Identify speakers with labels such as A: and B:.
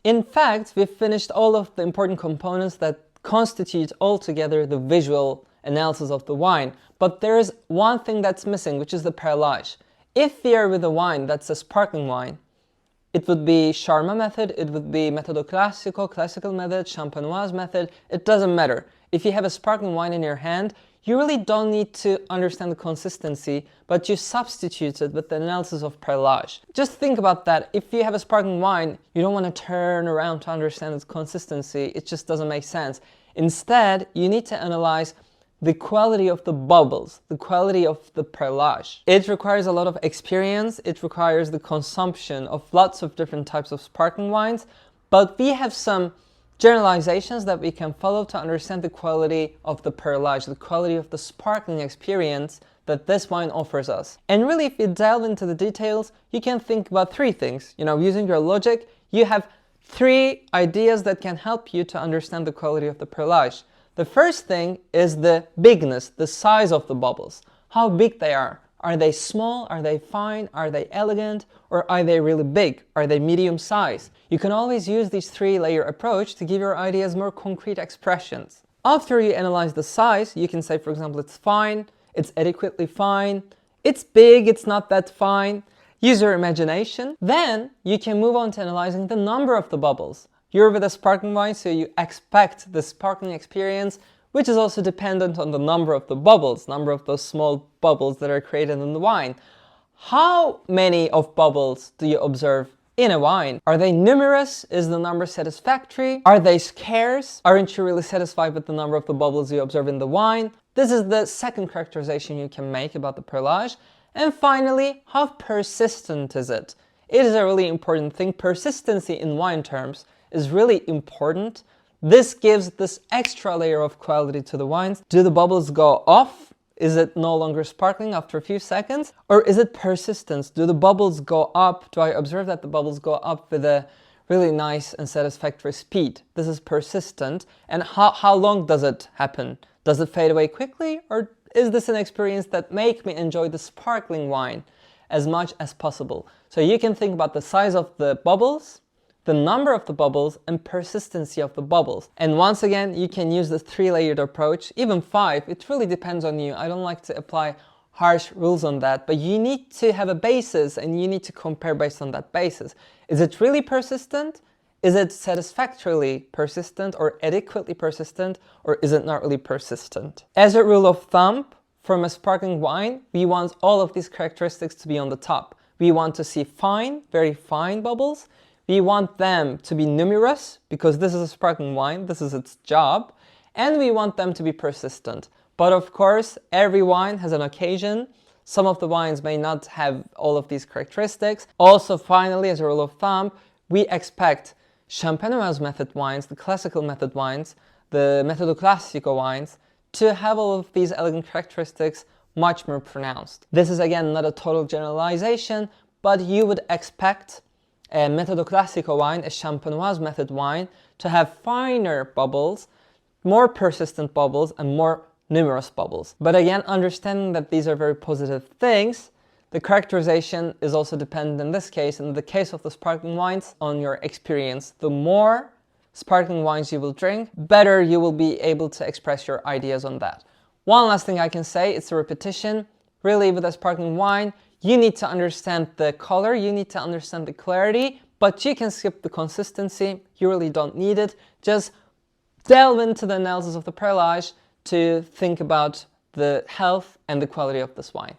A: In fact, we've finished all of the important components that constitute altogether the visual analysis of the wine. But there is one thing that's missing, which is the perlage. If we are with a wine that's a sparkling wine, it would be Charma method, it would be Metodo Classico, classical method, Champenoise method, it doesn't matter. If you have a sparkling wine in your hand, you really don't need to understand the consistency, but you substitute it with the analysis of perlage. Just think about that. If you have a sparkling wine, you don't want to turn around to understand its consistency. It just doesn't make sense. Instead, you need to analyze the quality of the bubbles, the quality of the perlage. It requires a lot of experience. It requires the consumption of lots of different types of sparkling wines, but we have some generalizations that we can follow to understand the quality of the perlage, the quality of the sparkling experience that this wine offers us. And really, if you delve into the details, you can think about three things. Using your logic, you have three ideas that can help you to understand the quality of the perlage. The first thing is the bigness, the size of the bubbles, how big they are. Are they small? Are they fine? Are they elegant? Or are they really big? Are they medium size? You can always use this three-layer approach to give your ideas more concrete expressions. After you analyze the size, you can say, for example, it's fine, it's adequately fine, it's big, it's not that fine. Use your imagination. Then you can move on to analyzing the number of the bubbles. You're with a sparkling wine, so you expect the sparkling experience, which is also dependent on the number of the bubbles, number of those small bubbles that are created in the wine. How many of bubbles do you observe in a wine? Are they numerous? Is the number satisfactory? Are they scarce? Aren't you really satisfied with the number of the bubbles you observe in the wine? This is the second characterization you can make about the perlage. And finally, how persistent is it? It is a really important thing. Persistency in wine terms is really important. This gives this extra layer of quality to the wines. Do the bubbles go off? Is it no longer sparkling after a few seconds? Or is it persistence? Do the bubbles go up? Do I observe that the bubbles go up with a really nice and satisfactory speed? This is persistent. And how long does it happen? Does it fade away quickly? Or is this an experience that makes me enjoy the sparkling wine as much as possible? So you can think about the size of the bubbles, the number of the bubbles, and persistency of the bubbles. And once again, you can use the three-layered approach, even five. It really depends on you. I don't like to apply harsh rules on that, but you need to have a basis and you need to compare based on that basis. Is it really persistent? Is it satisfactorily persistent or adequately persistent, or is it not really persistent? As a rule of thumb, from a sparkling wine, we want all of these characteristics to be on the top. We want to see fine, very fine bubbles. We want them to be numerous, because this is a sparkling wine, this is its job, and we want them to be persistent. But of course, every wine has an occasion. Some of the wines may not have all of these characteristics. Also, finally, as a rule of thumb, we expect Champenoise method wines, the classical method wines, the Metodo Classico wines, to have all of these elegant characteristics much more pronounced. This is again not a total generalization, but you would expect a Metodo Classico wine, a Champenoise method wine, to have finer bubbles, more persistent bubbles, and more numerous bubbles. But again, understanding that these are very positive things, the characterization is also dependent in this case, in the case of the sparkling wines, on your experience. The more sparkling wines you will drink, better you will be able to express your ideas on that. One last thing I can say, it's a repetition. Really, with a sparkling wine, you need to understand the color, you need to understand the clarity, but you can skip the consistency. You really don't need it. Just delve into the analysis of the perlage to think about the health and the quality of this wine.